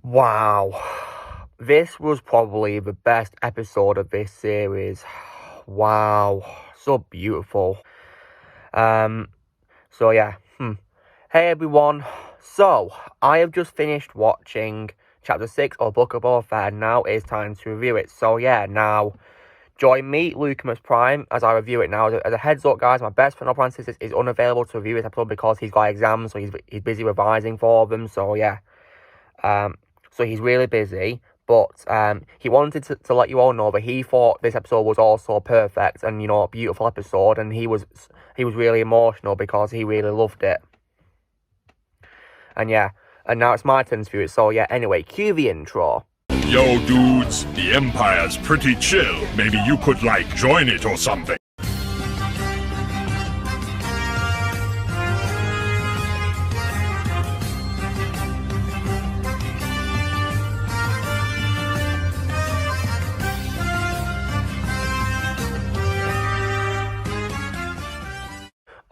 Wow. This was probably the best episode of this series. Wow. So beautiful. Um, so yeah. Hey everyone. So, I have just finished watching Chapter 6 of Book of Boba Fett, and now it's time to review it. So yeah, now, join me, Lucamus Prime, as I review it now. As a heads up, guys, my best friend Francis is unavailable to review this episode because he's got exams, so he's busy revising for them, so yeah. So he's really busy, but he wanted to let you all know that he thought this episode was also perfect and, a beautiful episode, and he was really emotional because he really loved it. And yeah, and now it's my turn to view it, so yeah, anyway, cue the intro. Yo, dudes, the Empire's pretty chill. Maybe you could, join it or something.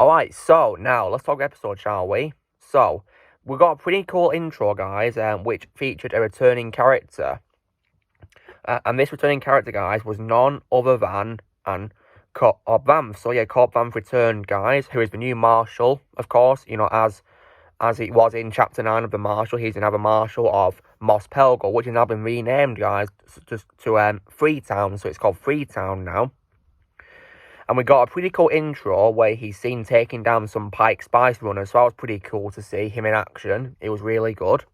Alright, so now let's talk episode, shall we? So, we got a pretty cool intro, guys, which featured a returning character. And this returning character, guys, was none other than Cobb Vanth. So yeah, Cobb Vanth returned, guys, who is the new Marshal, of course, as it was in Chapter 9 of the Marshal. He's another Marshal of Mos Pelgo, which has now been renamed, guys, just to Freetown. So it's called Freetown now. And we got a pretty cool intro where he's seen taking down some Pike Spice runners. So that was pretty cool to see him in action. It was really good.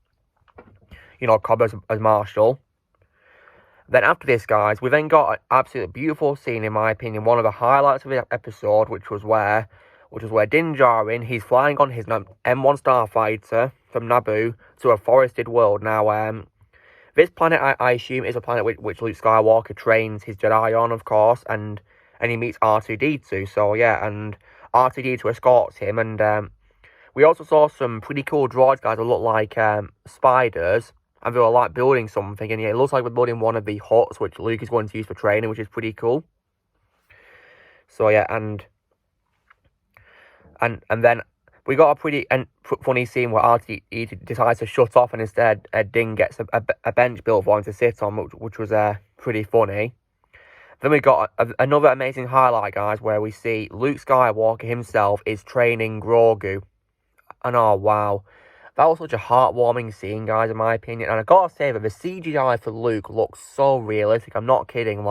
Cobb as Marshal. Then after this, guys, we then got an absolutely beautiful scene, in my opinion. One of the highlights of the episode, which was where Din Djarin, he's flying on his M1 starfighter from Naboo to a forested world. Now, this planet, I assume, is a planet which Luke Skywalker trains his Jedi on, of course, and he meets R2-D2, so yeah, and R2-D2 escorts him, and we also saw some pretty cool droids, guys, that look like spiders, and they were building something, and yeah, it looks like we're building one of the huts, which Luke is going to use for training, which is pretty cool. So yeah, and then we got a pretty funny scene where R2-D2 decides to shut off, and instead Din gets a bench built for him to sit on, which was pretty funny. Then we got another amazing highlight, guys, where we see Luke Skywalker himself is training Grogu. And oh, wow. That was such a heartwarming scene, guys, in my opinion. And I gotta say that the CGI for Luke looks so realistic. I'm not kidding.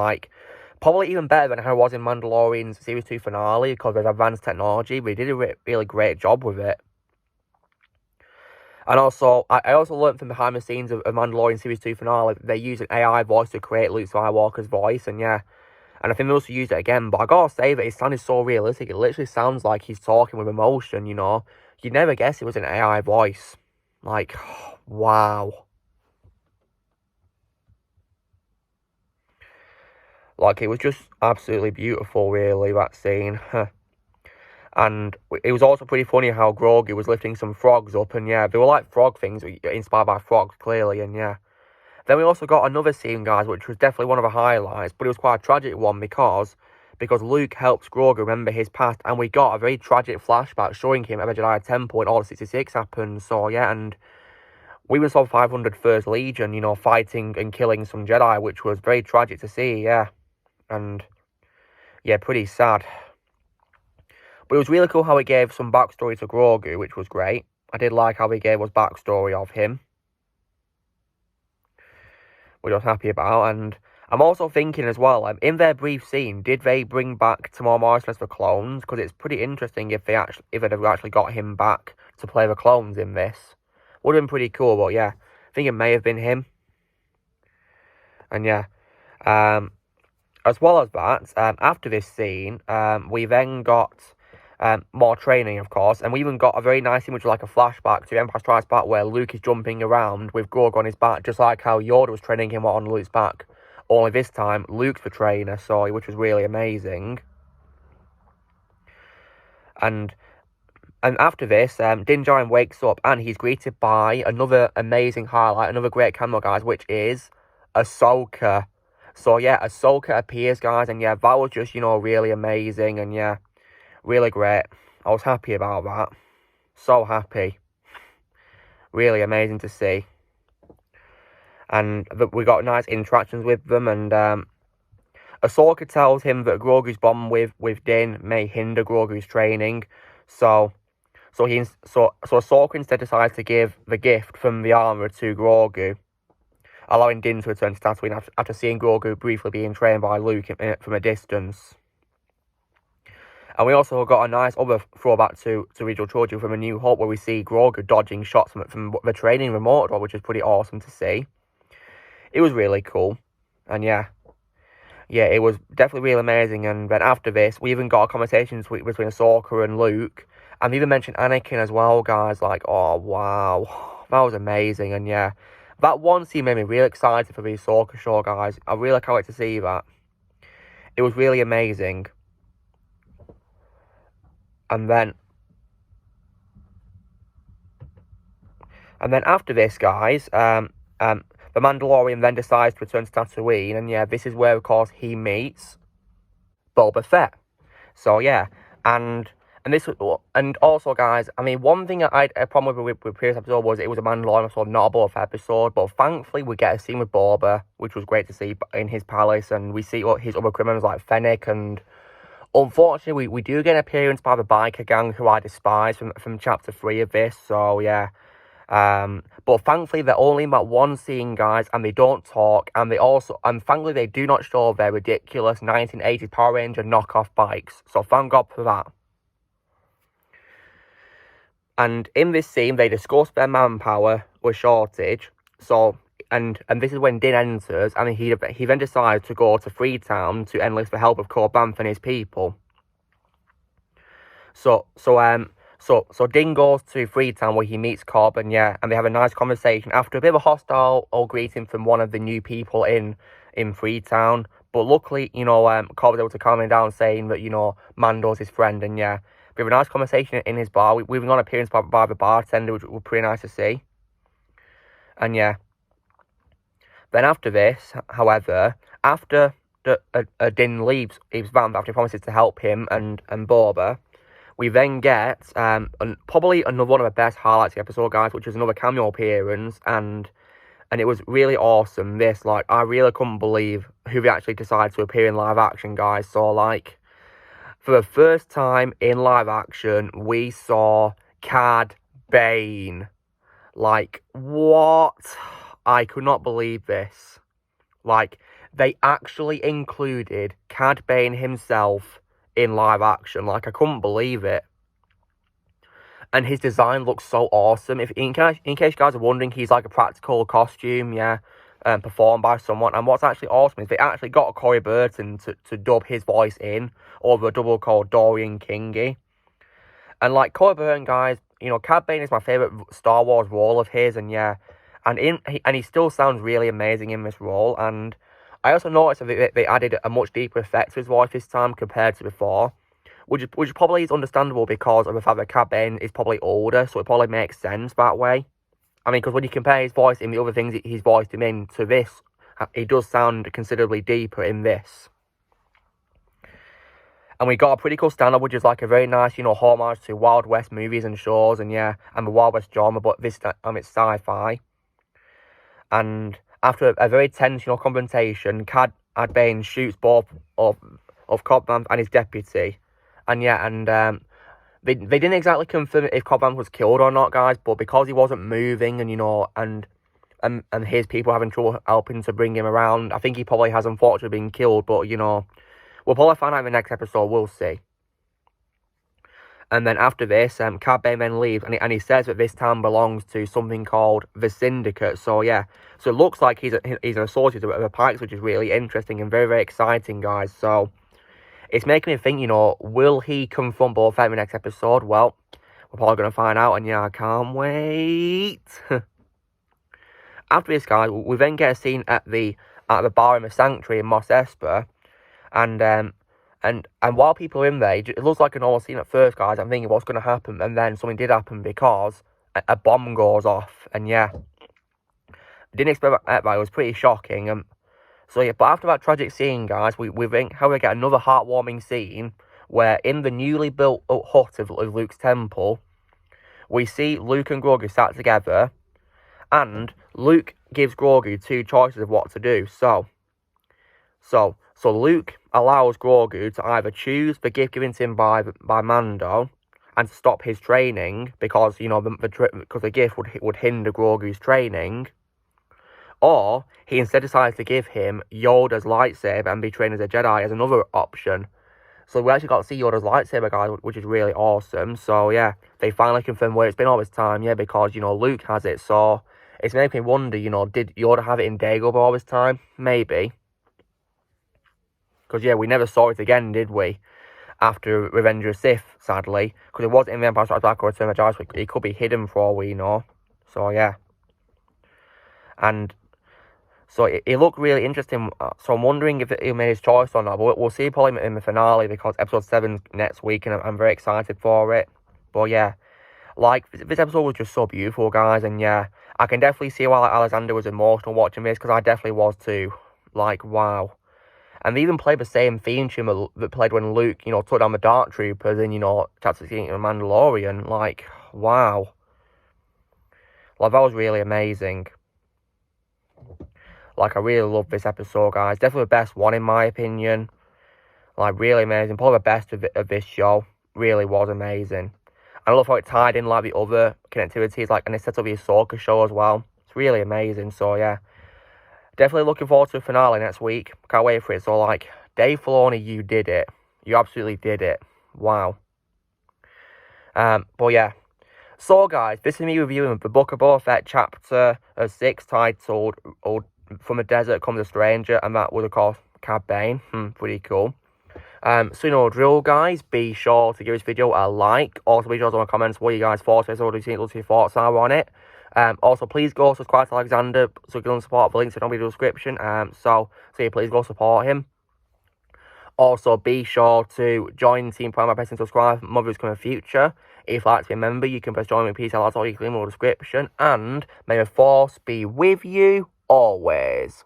Probably even better than how it was in Mandalorian's Series 2 finale because of advanced technology. They did a really great job with it. And also, I also learned from behind the scenes of Mandalorian Series 2 finale that they used an AI voice to create Luke Skywalker's voice, and yeah. And I think they also used it again, but I gotta say that it sounded so realistic. It literally sounds like he's talking with emotion, You'd never guess it was an AI voice. Wow. It was just absolutely beautiful, really, that scene. And it was also pretty funny how Grogu was lifting some frogs up, and yeah, they were like frog things, inspired by frogs, clearly, and yeah. Then we also got another scene, guys, which was definitely one of the highlights, but it was quite a tragic one because Luke helps Grogu remember his past, and we got a very tragic flashback showing him at the Jedi Temple when Order 66 happened, so yeah, and we even saw 501st Legion, fighting and killing some Jedi, which was very tragic to see, yeah, and yeah, pretty sad. But it was really cool how he gave some backstory to Grogu, which was great. I did like how he gave us backstory of him, which I was happy about. And I'm also thinking as well, in their brief scene, did they bring back Tamor Morrison as the clones? Because it's pretty interesting if they'd have actually got him back to play the clones in this. Would have been pretty cool, but yeah, I think it may have been him. And yeah, as well as that, after this scene, we then got more training, of course, and we even got a very nice image, like a flashback to Empire Strikes Back, where Luke is jumping around with Grogu on his back, just like how Yoda was training him on Luke's back. Only this time, Luke's the trainer, which was really amazing. And after this, Din Djarin wakes up, and he's greeted by another amazing highlight, another great cameo, guys, which is Ahsoka. So yeah, Ahsoka appears, guys, and yeah, that was just, really amazing, and yeah, really great. I was happy about that. So happy. Really amazing to see. and we got nice interactions with them, and Ahsoka tells him that Grogu's bond with Din may hinder Grogu's training, so Ahsoka instead decides to give the gift from the armor to Grogu, allowing Din to return to Tatooine after seeing Grogu briefly being trained by Luke from a distance. And we also got a nice other throwback to original trilogy from A New Hope, where we see Grogu dodging shots from the training remote, which is pretty awesome to see. It was really cool, and yeah, it was definitely really amazing. And then after this, we even got a conversation between Ahsoka and Luke, and we even mentioned Anakin as well, guys. Like, oh wow, that was amazing. And yeah, that one scene made me really excited for the Ahsoka show, guys. I really can't wait to see that. It was really amazing. And then after this, guys, the Mandalorian then decides to return to Tatooine, and yeah, this is where, of course, he meets Boba Fett. So yeah, and also, guys, I mean, one thing I had a problem with previous episode was it was a Mandalorian episode, not a Boba Fett episode. But thankfully, we get a scene with Boba, which was great to see in his palace, and we see his other criminals like Fennec, and unfortunately, we do get an appearance by the biker gang who I despise from chapter 3 of this. So yeah. But thankfully they're only in that one scene, guys, and they don't talk, and thankfully they do not show their ridiculous 1980s Power Ranger knockoff bikes, so thank God for that. And in this scene they discuss their manpower with shortage, so and this is when Din enters, and he then decides to go to Freetown to enlist the help of Cobb Vanth and his people. So Din goes to Freetown where he meets Cobb, and yeah, and they have a nice conversation after a bit of a hostile greeting from one of the new people in Freetown. But luckily, Cobb was able to calm him down, saying that, Mando's his friend, and yeah, we have a nice conversation in his bar. We've got an appearance by the bartender, which was pretty nice to see. And yeah. Then after this, however, after Din leaves Vanth after he promises to help him and Boba, we then get probably another one of the best highlights of the episode, guys, which is another cameo appearance, and it was really awesome. This, like, I really couldn't believe who they actually decided to appear in live action, guys. So, like, for the first time in live action, we saw Cad Bane. Like, what? I could not believe this. Like, they actually included Cad Bane himself in live action. Like, I couldn't believe it. And his design looks so awesome. In case you guys are wondering, he's like a practical costume, yeah, performed by someone. And what's actually awesome is they actually got Corey Burton to dub his voice in over a double called Dorian Kingi. And like Corey Burton, guys, Cad Bane is my favourite Star Wars role of his, and yeah, and he still sounds really amazing in this role. And I also noticed that they added a much deeper effect to his voice this time compared to before, which probably is understandable because of the fact that Cad Bane is probably older, so it probably makes sense that way. I mean, because when you compare his voice in the other things he's voiced him in to this, he does sound considerably deeper in this. And we got a pretty cool stand-up, which is like a very nice, homage to Wild West movies and shows, and yeah, and the Wild West genre, but this time it's sci-fi. And after a very tense, confrontation, Cad Bane shoots both of Cobb Vanth and his deputy. And yeah, and they didn't exactly confirm if Cobb Vanth was killed or not, guys, but because he wasn't moving and and his people having trouble helping to bring him around, I think he probably has unfortunately been killed, but we'll probably find out in the next episode, we'll see. And then after this, Cad Bane then leaves, and he says that this town belongs to something called the Syndicate. So yeah, so it looks like he's an associate of the Pikes, which is really interesting and very, very exciting, guys. So it's making me think, will he confront Boba Fett in the next episode? Well, we're probably going to find out, and yeah, I can't wait. After this, guys, we then get a scene at the bar in the Sanctuary in Mos Espa, and while people are in there, it looks like a normal scene at first, guys. I'm thinking what's going to happen, and then something did happen because a bomb goes off, and yeah, I didn't expect that. It was pretty shocking. So yeah, but after that tragic scene, guys, we get another heartwarming scene where in the newly built hut of Luke's temple, we see Luke and Grogu sat together, And Luke gives Grogu 2 choices of what to do. So Luke allows Grogu to either choose the gift given to him by Mando and to stop his training because, you know, because the gift would hinder Grogu's training, or he instead decides to give him Yoda's lightsaber and be trained as a Jedi as another option. So we actually got to see Yoda's lightsaber, guys, which is really awesome. So yeah, they finally confirmed where it's been all this time, yeah, because, you know, Luke has it. So it's making me wonder, you know, did Yoda have it in Dagobah all this time? Maybe. Because, yeah, we never saw it again, did we? After Revenge of the Sith, sadly. Because it wasn't in the Empire Strikes Back or Return of the Jedi, so it could be hidden for all we know. So, yeah. And so it looked really interesting. So I'm wondering if he made his choice or not. But we'll see probably in the finale because episode 7's next week and I'm very excited for it. But, yeah. Like, this episode was just so beautiful, guys. And, yeah, I can definitely see why Alexander was emotional watching this because I definitely was too. Like, wow. And they even played the same theme tune that played when Luke, you know, took down the Dark Troopers in, you know, Chapter 16 of Mandalorian. Like, wow. Like, that was really amazing. Like, I really love this episode, guys. Definitely the best one, in my opinion. Like, really amazing. Probably the best of this show. Really was amazing. And I love how it tied in, like, the other connectivities, like, and it set up the Ahsoka show as well. It's really amazing, so, yeah. Definitely looking forward to the finale next week. Can't wait for it. So, like, Dave Filoni, you did it. You absolutely did it. Wow. But, yeah. So, guys, this is me reviewing the Book of Boba Fett Chapter 6, titled From the Desert Comes a Stranger, and that was, of course, Cad Bane. Pretty cool. So, you know, drill, guys. Be sure to give this video a like. Also, be sure to comment what you guys thought. So, what your thoughts are on it. Also, please go subscribe to Alexander so you can support the links in the video description. So yeah, please go support him. Also, be sure to join Team Prime by pressing subscribe. More videos coming in the future. If you'd like to be a member, you can press join with peace. That's all you can in the description. And may the force be with you always.